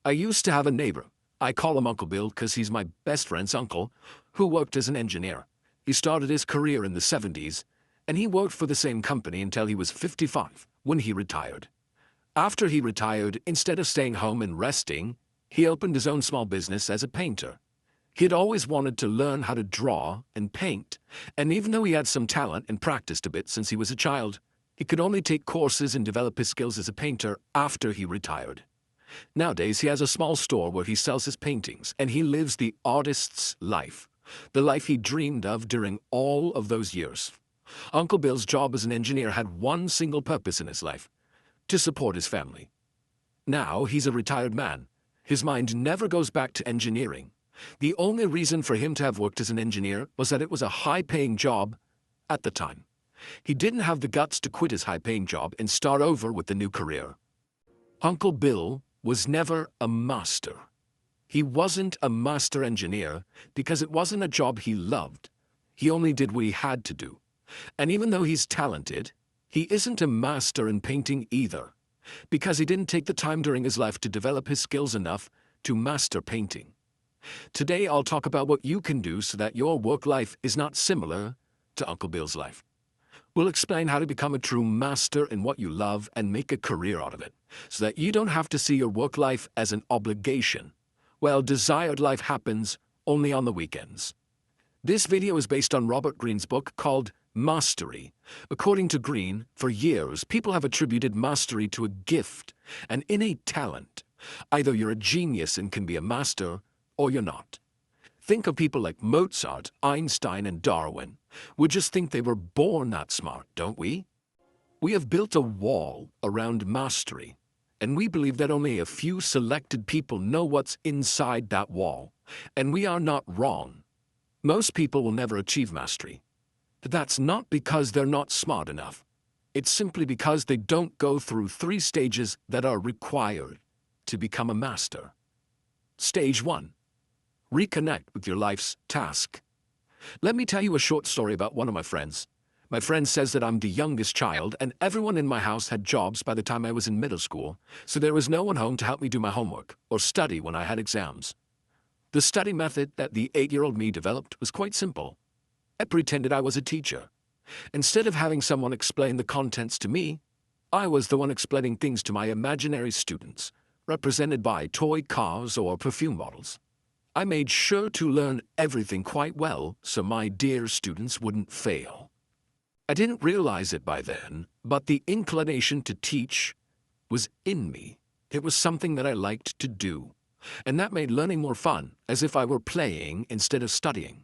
I used to have a neighbor. I call him Uncle Bill because he's my best friend's uncle, who worked as an engineer. He started his career in the 70s, and he worked for the same company until he was 55, when he retired. After he retired, instead of staying home and resting, he opened his own small business as a painter. He had always wanted to learn how to draw and paint, and even though he had some talent and practiced a bit since he was a child, he could only take courses and develop his skills as a painter after he retired. Nowadays, he has a small store where he sells his paintings, and he lives the artist's life, the life he dreamed of during all of those years. Uncle Bill's job as an engineer had one single purpose in his life: to support his family. Now he's a retired man. His mind never goes back to engineering. The only reason for him to have worked as an engineer was that it was a high-paying job at the time. He didn't have the guts to quit his high-paying job and start over with a new career. Uncle Bill was never a master. He wasn't a master engineer because it wasn't a job he loved. He only did what he had to do. And even though he's talented, he isn't a master in painting either, because he didn't take the time during his life to develop his skills enough to master painting. Today I'll talk about what you can do so that your work life is not similar to Uncle Bill's life. We'll explain how to become a true master in what you love and make a career out of it, so that you don't have to see your work life as an obligation, while desired life happens only on the weekends. This video is based on Robert Greene's book called Mastery. According to Greene, for years people have attributed mastery to a gift, an innate talent. Either you're a genius and can be a master, or you're not. Think of people like Mozart, Einstein, and Darwin. We just think they were born that smart, don't we? We have built a wall around mastery, and we believe that only a few selected people know what's inside that wall, and we are not wrong. Most people will never achieve mastery. But that's not because they're not smart enough. It's simply because they don't go through 3 stages that are required to become a master. Stage 1. Reconnect with your life's task. Let me tell you a short story about one of my friends. My friend says that I'm the youngest child, and everyone in my house had jobs by the time I was in middle school, so there was no one home to help me do my homework or study when I had exams. The study method that the 8-year-old me developed was quite simple. I pretended I was a teacher. Instead of having someone explain the contents to me, I was the one explaining things to my imaginary students, represented by toy cars or perfume bottles. I made sure to learn everything quite well so my dear students wouldn't fail. I didn't realize it by then, but the inclination to teach was in me. It was something that I liked to do, and that made learning more fun, as if I were playing instead of studying.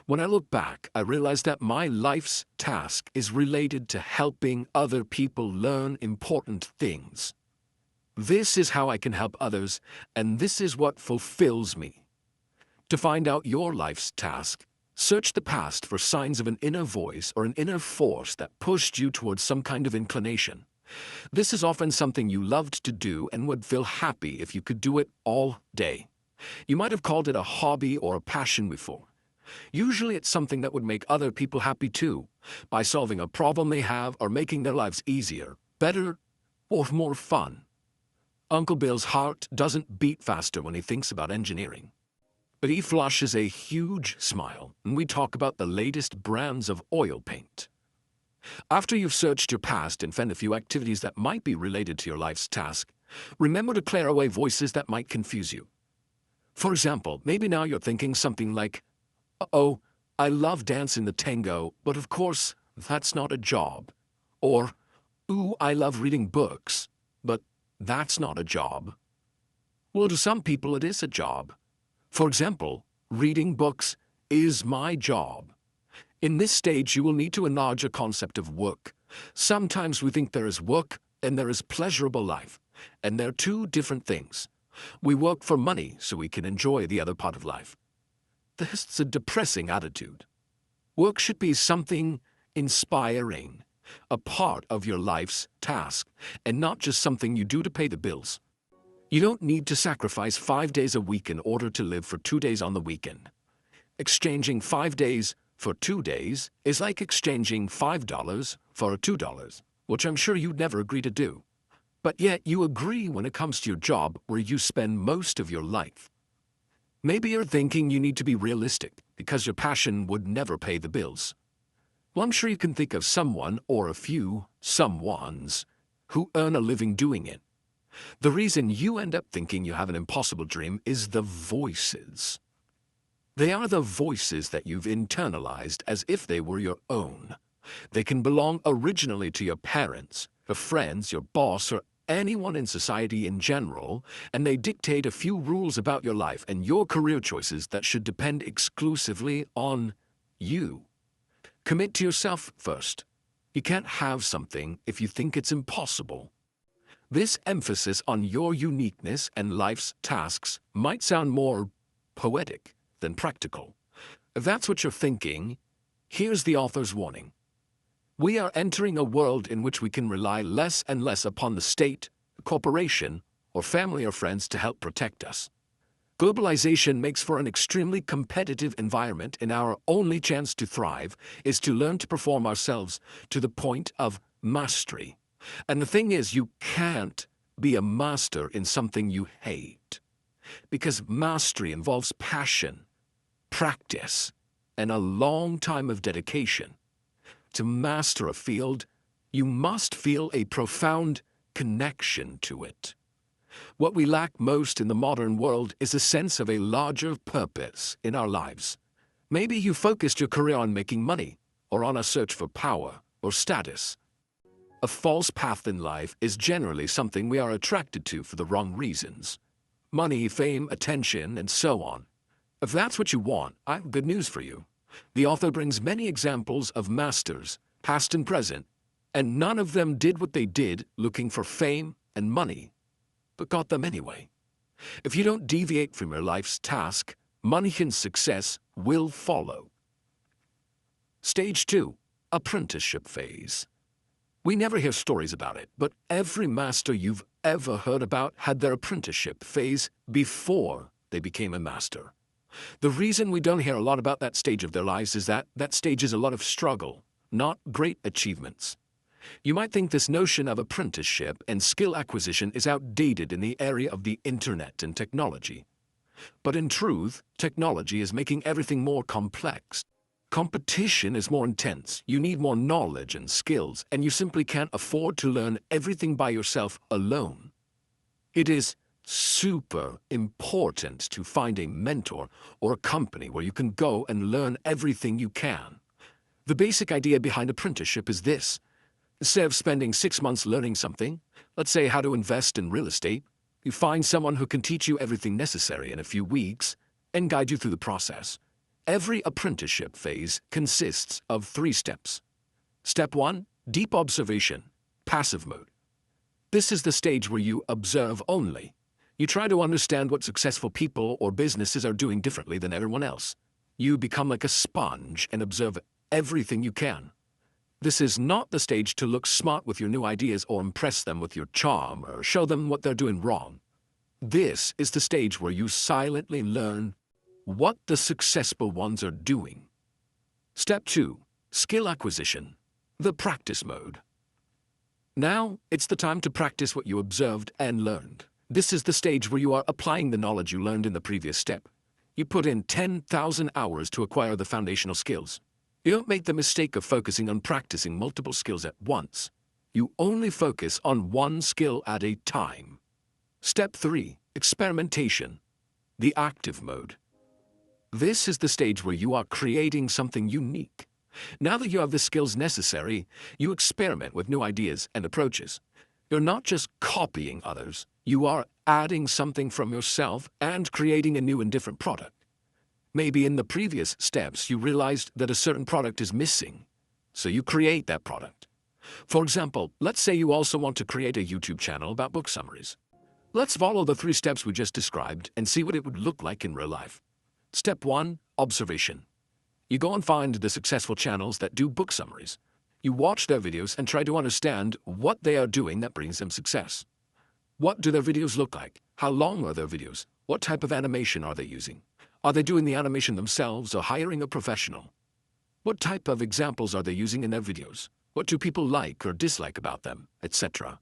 When I look back, I realize that my life's task is related to helping other people learn important things. This is how I can help others, and this is what fulfills me. To find out your life's task, search the past for signs of an inner voice or an inner force that pushed you towards some kind of inclination. This is often something you loved to do and would feel happy if you could do it all day. You might have called it a hobby or a passion before. Usually it's something that would make other people happy too, by solving a problem they have or making their lives easier, better, or more fun. Uncle Bill's heart doesn't beat faster when he thinks about engineering. But he flashes a huge smile when we talk about the latest brands of oil paint. After you've searched your past and found a few activities that might be related to your life's task, remember to clear away voices that might confuse you. For example, maybe now you're thinking something like, "Uh-oh, I love dancing the tango, but of course, that's not a job." Or, "Ooh, I love reading books, but that's not a job." Well, to some people it is a job. For example, reading books is my job. In this stage, you will need to enlarge a concept of work. Sometimes we think there is work and there is pleasurable life, and they're 2 different things. We work for money so we can enjoy the other part of life. That's a depressing attitude. Work should be something inspiring, a part of your life's task, and not just something you do to pay the bills. You don't need to sacrifice 5 days a week in order to live for 2 days on the weekend. Exchanging 5 days for 2 days is like exchanging $5 for $2, which I'm sure you'd never agree to do. But yet you agree when it comes to your job where you spend most of your life. Maybe you're thinking you need to be realistic because your passion would never pay the bills. Well, I'm sure you can think of someone or a few someones who earn a living doing it. The reason you end up thinking you have an impossible dream is the voices. They are the voices that you've internalized as if they were your own. They can belong originally to your parents, your friends, your boss, or anyone in society in general, and they dictate a few rules about your life and your career choices that should depend exclusively on you. Commit to yourself first. You can't have something if you think it's impossible. This emphasis on your uniqueness and life's tasks might sound more poetic than practical. If that's what you're thinking, here's the author's warning. We are entering a world in which we can rely less and less upon the state, a corporation, or family or friends to help protect us. Globalization makes for an extremely competitive environment, and our only chance to thrive is to learn to perform ourselves to the point of mastery. And the thing is, you can't be a master in something you hate, because mastery involves passion, practice, and a long time of dedication. To master a field, you must feel a profound connection to it. What we lack most in the modern world is a sense of a larger purpose in our lives. Maybe you focused your career on making money, or on a search for power or status. A false path in life is generally something we are attracted to for the wrong reasons. Money, fame, attention, and so on. If that's what you want, I have good news for you. The author brings many examples of masters, past and present, and none of them did what they did looking for fame and money, but got them anyway. If you don't deviate from your life's task, money and success will follow. Stage 2. Apprenticeship phase. We never hear stories about it, but every master you've ever heard about had their apprenticeship phase before they became a master. The reason we don't hear a lot about that stage of their lives is that stage is a lot of struggle, not great achievements. You might think this notion of apprenticeship and skill acquisition is outdated in the area of the internet and technology. But in truth, technology is making everything more complex. Competition is more intense, you need more knowledge and skills, and you simply can't afford to learn everything by yourself alone. It is super important to find a mentor or a company where you can go and learn everything you can. The basic idea behind apprenticeship is this. Instead of spending 6 months learning something, let's say how to invest in real estate, you find someone who can teach you everything necessary in a few weeks and guide you through the process. Every apprenticeship phase consists of 3 steps. Step 1, deep observation, passive mode. This is the stage where you observe only. You try to understand what successful people or businesses are doing differently than everyone else. You become like a sponge and observe everything you can. This is not the stage to look smart with your new ideas or impress them with your charm or show them what they're doing wrong. This is the stage where you silently learn what the successful ones are doing. Step 2, skill acquisition, the practice mode. Now it's the time to practice what you observed and learned. This is the stage where you are applying the knowledge you learned in the previous step. You put in 10,000 hours to acquire the foundational skills. You don't make the mistake of focusing on practicing multiple skills at once. You only focus on one skill at a time. Step 3, experimentation, the active mode. This is the stage where you are creating something unique. Now that you have the skills necessary, you experiment with new ideas and approaches. You're not just copying others, you are adding something from yourself and creating a new and different product. Maybe in the previous steps you realized that a certain product is missing, so you create that product. For example, let's say you also want to create a YouTube channel about book summaries. Let's follow the 3 steps we just described and see what it would look like in real life. Step 1, observation. You go and find the successful channels that do book summaries. You watch their videos and try to understand what they are doing that brings them success. What do their videos look like? How long are their videos? What type of animation are they using? Are they doing the animation themselves or hiring a professional? What type of examples are they using in their videos? What do people like or dislike about them, etc.?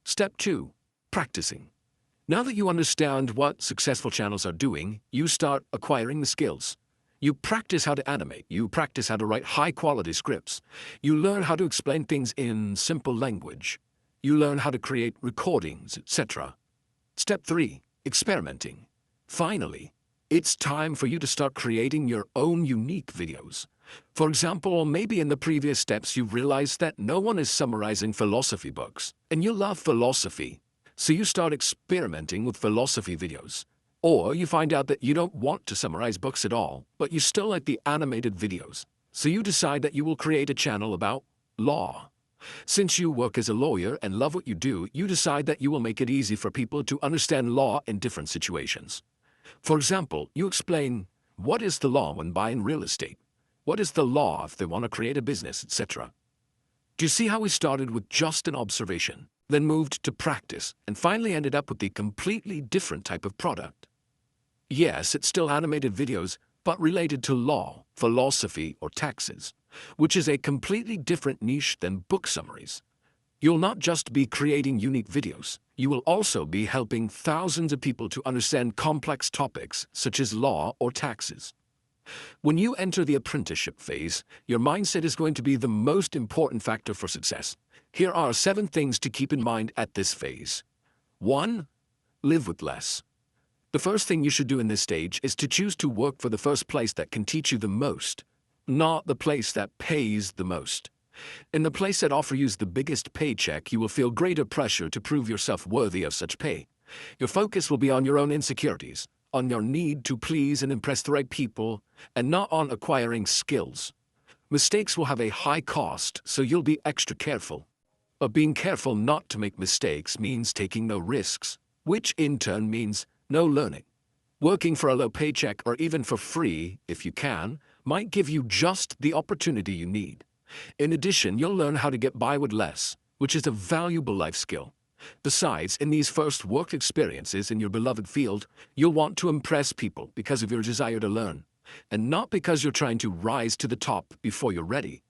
Step 2. Practicing. Now that you understand what successful channels are doing, you start acquiring the skills. You practice how to animate. You practice how to write high-quality scripts. You learn how to explain things in simple language. You learn how to create recordings, etc. Step 3. Experimenting. Finally, it's time for you to start creating your own unique videos. For example, maybe in the previous steps you've realized that no one is summarizing philosophy books, and you love philosophy, so you start experimenting with philosophy videos. Or you find out that you don't want to summarize books at all, but you still like the animated videos, so you decide that you will create a channel about law. Since you work as a lawyer and love what you do, you decide that you will make it easy for people to understand law in different situations. For example, you explain, what is the law when buying real estate? What is the law if they want to create a business, etc.? Do you see how we started with just an observation, then moved to practice, and finally ended up with a completely different type of product? Yes, it's still animated videos, but related to law, philosophy, or taxes, which is a completely different niche than book summaries. You'll not just be creating unique videos, you will also be helping thousands of people to understand complex topics such as law or taxes. When you enter the apprenticeship phase, your mindset is going to be the most important factor for success. Here are 7 things to keep in mind at this phase. 1. Live with less. The first thing you should do in this stage is to choose to work for the first place that can teach you the most, not the place that pays the most. In the place that offers you the biggest paycheck, you will feel greater pressure to prove yourself worthy of such pay. Your focus will be on your own insecurities, on your need to please and impress the right people, and not on acquiring skills. Mistakes will have a high cost, so you'll be extra careful. But being careful not to make mistakes means taking no risks, which in turn means no learning. Working for a low paycheck or even for free, if you can, might give you just the opportunity you need. In addition, you'll learn how to get by with less, which is a valuable life skill. Besides, in these first work experiences in your beloved field, you'll want to impress people because of your desire to learn, and not because you're trying to rise to the top before you're ready.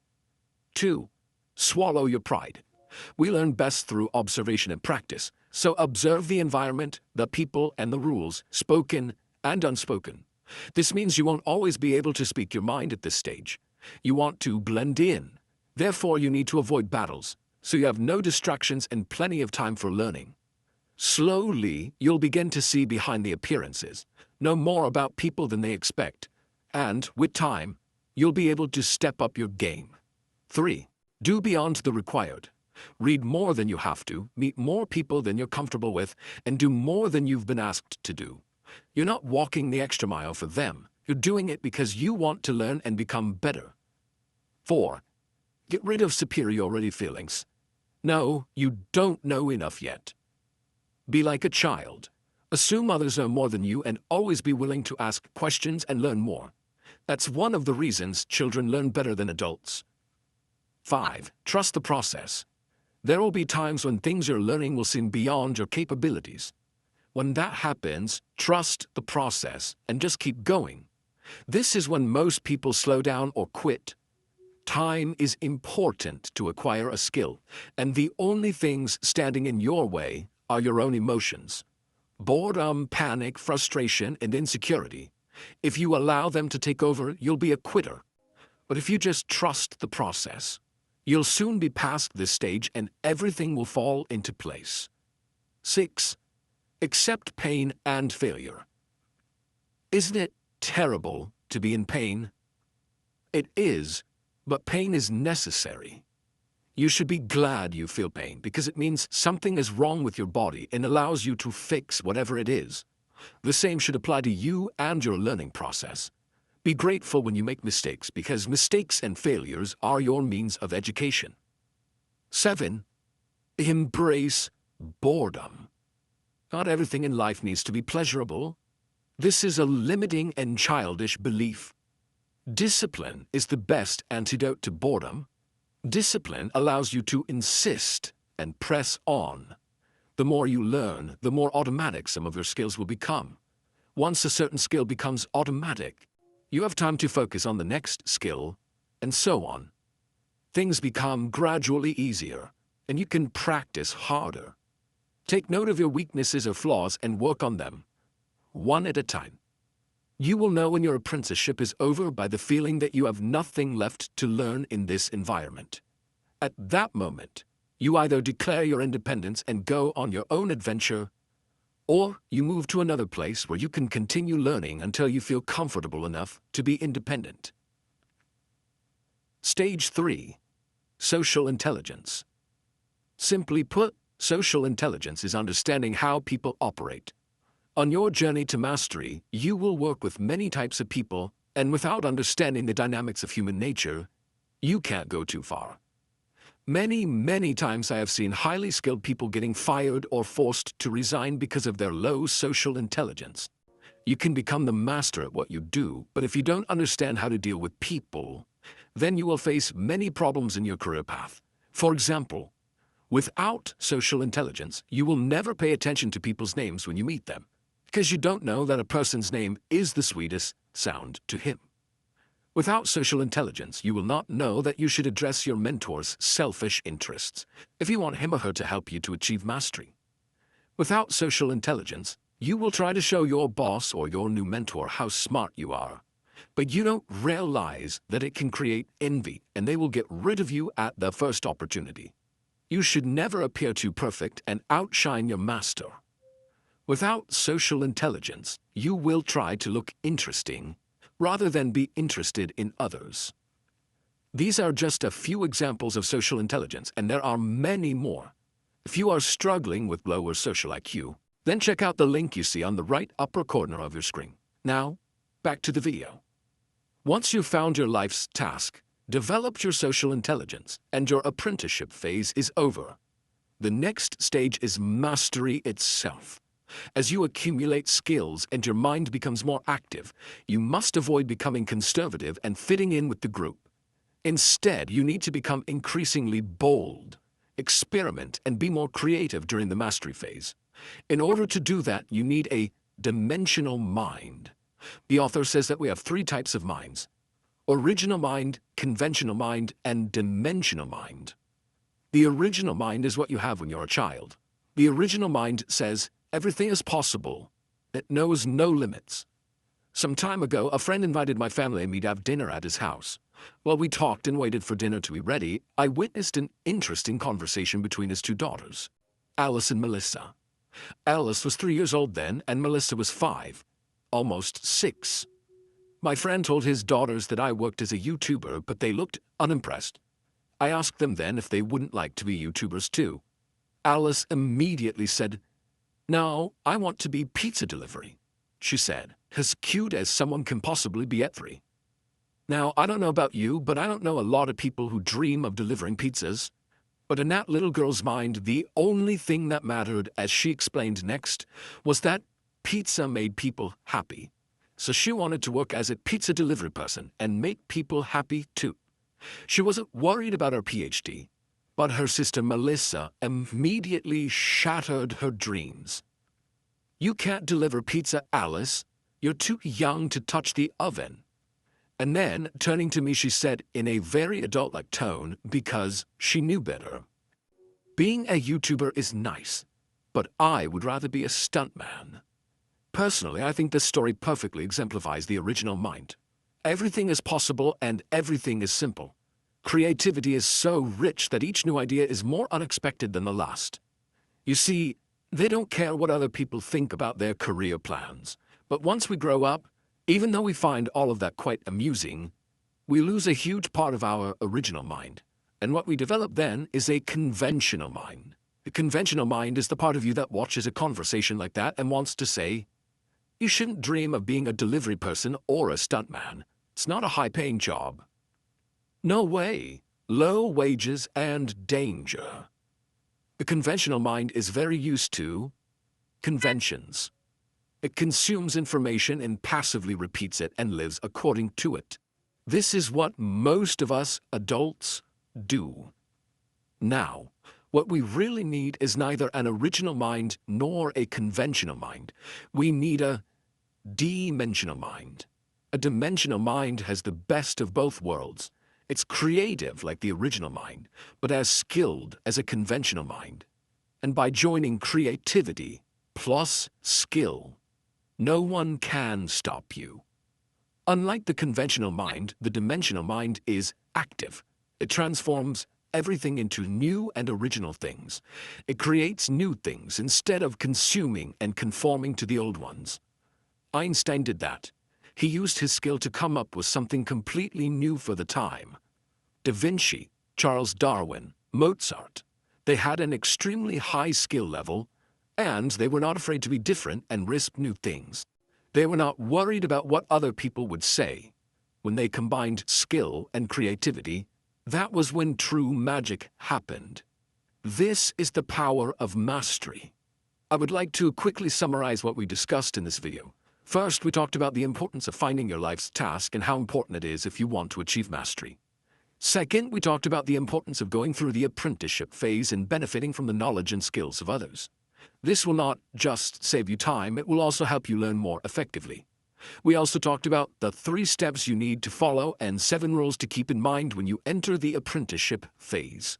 2. Swallow your pride. We learn best through observation and practice, so observe the environment, the people, and the rules, spoken and unspoken. This means you won't always be able to speak your mind at this stage. You want to blend in. Therefore, you need to avoid battles, so you have no distractions and plenty of time for learning. Slowly, you'll begin to see behind the appearances, know more about people than they expect, and, with time, you'll be able to step up your game. 3. Do beyond the required. Read more than you have to, meet more people than you're comfortable with, and do more than you've been asked to do. You're not walking the extra mile for them. You're doing it because you want to learn and become better. 4. Get rid of superiority feelings. No, you don't know enough yet. Be like a child. Assume others know more than you and always be willing to ask questions and learn more. That's one of the reasons children learn better than adults. 5. Trust the process. There will be times when things you're learning will seem beyond your capabilities. When that happens, trust the process and just keep going. This is when most people slow down or quit. Time is important to acquire a skill, and the only things standing in your way are your own emotions. Boredom, panic, frustration, and insecurity. If you allow them to take over, you'll be a quitter. But if you just trust the process, you'll soon be past this stage and everything will fall into place. 6. Accept pain and failure. Isn't it terrible to be in pain? It is, but pain is necessary. You should be glad you feel pain because it means something is wrong with your body and allows you to fix whatever it is. The same should apply to you and your learning process. Be grateful when you make mistakes because mistakes and failures are your means of education. 7. Embrace boredom. Not everything in life needs to be pleasurable. This is a limiting and childish belief. Discipline is the best antidote to boredom. Discipline allows you to insist and press on. The more you learn, the more automatic some of your skills will become. Once a certain skill becomes automatic, you have time to focus on the next skill, and so on. Things become gradually easier, and you can practice harder. Take note of your weaknesses or flaws and work on them, one at a time. You will know when your apprenticeship is over by the feeling that you have nothing left to learn in this environment. At that moment, you either declare your independence and go on your own adventure, or you move to another place where you can continue learning until you feel comfortable enough to be independent. Stage 3. Social intelligence. Simply put, social intelligence is understanding how people operate. On your journey to mastery, you will work with many types of people, and without understanding the dynamics of human nature, you can't go too far. Many times I have seen highly skilled people getting fired or forced to resign because of their low social intelligence. You can become the master at what you do, but if you don't understand how to deal with people, then you will face many problems in your career path. For example, without social intelligence, you will never pay attention to people's names when you meet them, because you don't know that a person's name is the sweetest sound to him. Without social intelligence, you will not know that you should address your mentor's selfish interests if you want him or her to help you to achieve mastery. Without social intelligence, you will try to show your boss or your new mentor how smart you are, but you don't realize that it can create envy and they will get rid of you at the first opportunity. You should never appear too perfect and outshine your master. Without social intelligence, you will try to look interesting rather than be interested in others. These are just a few examples of social intelligence, and there are many more. If you are struggling with lower social IQ, then check out the link you see on the right upper corner of your screen. Now, back to the video. Once you've found your life's task, developed your social intelligence, and your apprenticeship phase is over, the next stage is mastery itself. As you accumulate skills and your mind becomes more active, you must avoid becoming conservative and fitting in with the group. Instead, you need to become increasingly bold, experiment, and be more creative during the mastery phase. In order to do that, you need a dimensional mind. The author says that we have 3 types of minds: original mind, conventional mind, and dimensional mind. The original mind is what you have when you're a child. The original mind says, everything is possible. It knows no limits. Some time ago, a friend invited my family and me to have dinner at his house. While we talked and waited for dinner to be ready, I witnessed an interesting conversation between his 2 daughters, Alice and Melissa. Alice was 3 years old then, and Melissa was 5, almost 6. My friend told his daughters that I worked as a YouTuber, but they looked unimpressed. I asked them then if they wouldn't like to be YouTubers too. Alice immediately said, "No, I want to be pizza delivery," she said, as cute as someone can possibly be at 3. Now, I don't know about you, but I don't know a lot of people who dream of delivering pizzas. But in that little girl's mind, the only thing that mattered, as she explained next, was that pizza made people happy. So she wanted to work as a pizza delivery person and make people happy too. She wasn't worried about her PhD. But her sister Melissa immediately shattered her dreams. "You can't deliver pizza, Alice. You're too young to touch the oven." And then, turning to me, she said in a very adult-like tone, because she knew better, "Being a YouTuber is nice, but I would rather be a stuntman." Personally, I think this story perfectly exemplifies the original mind. Everything is possible and everything is simple. Creativity is so rich that each new idea is more unexpected than the last. You see, they don't care what other people think about their career plans. But once we grow up, even though we find all of that quite amusing, we lose a huge part of our original mind. And what we develop then is a conventional mind. The conventional mind is the part of you that watches a conversation like that and wants to say, "You shouldn't dream of being a delivery person or a stuntman. It's not a high-paying job. No way. Low wages and danger." The conventional mind is very used to conventions. It consumes information and passively repeats it and lives according to it. This is what most of us adults do. Now, what we really need is neither an original mind nor a conventional mind. We need a dimensional mind. A dimensional mind has the best of both worlds. It's creative like the original mind, but as skilled as a conventional mind. and by joining creativity plus skill, no one can stop you. Unlike the conventional mind, the dimensional mind is active. It transforms everything into new and original things. It creates new things instead of consuming and conforming to the old ones. Einstein did that. He used his skill to come up with something completely new for the time. Da Vinci, Charles Darwin, Mozart, they had an extremely high skill level, and they were not afraid to be different and risk new things. They were not worried about what other people would say. When they combined skill and creativity, that was when true magic happened. This is the power of mastery. I would like to quickly summarize what we discussed in this video. First, we talked about the importance of finding your life's task and how important it is if you want to achieve mastery. Second, we talked about the importance of going through the apprenticeship phase and benefiting from the knowledge and skills of others. This will not just save you time, it will also help you learn more effectively. We also talked about the 3 steps you need to follow and 7 rules to keep in mind when you enter the apprenticeship phase.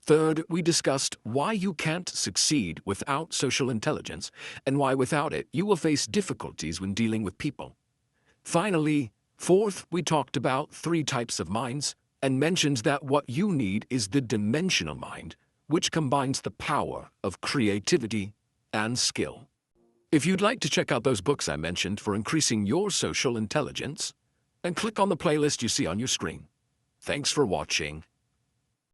Third, we discussed why you can't succeed without social intelligence and why without it you will face difficulties when dealing with people. Finally, fourth, we talked about 3 types of minds and mentioned that what you need is the dimensional mind, which combines the power of creativity and skill. If you'd like to check out those books I mentioned for increasing your social intelligence, then click on the playlist you see on your screen. Thanks for watching.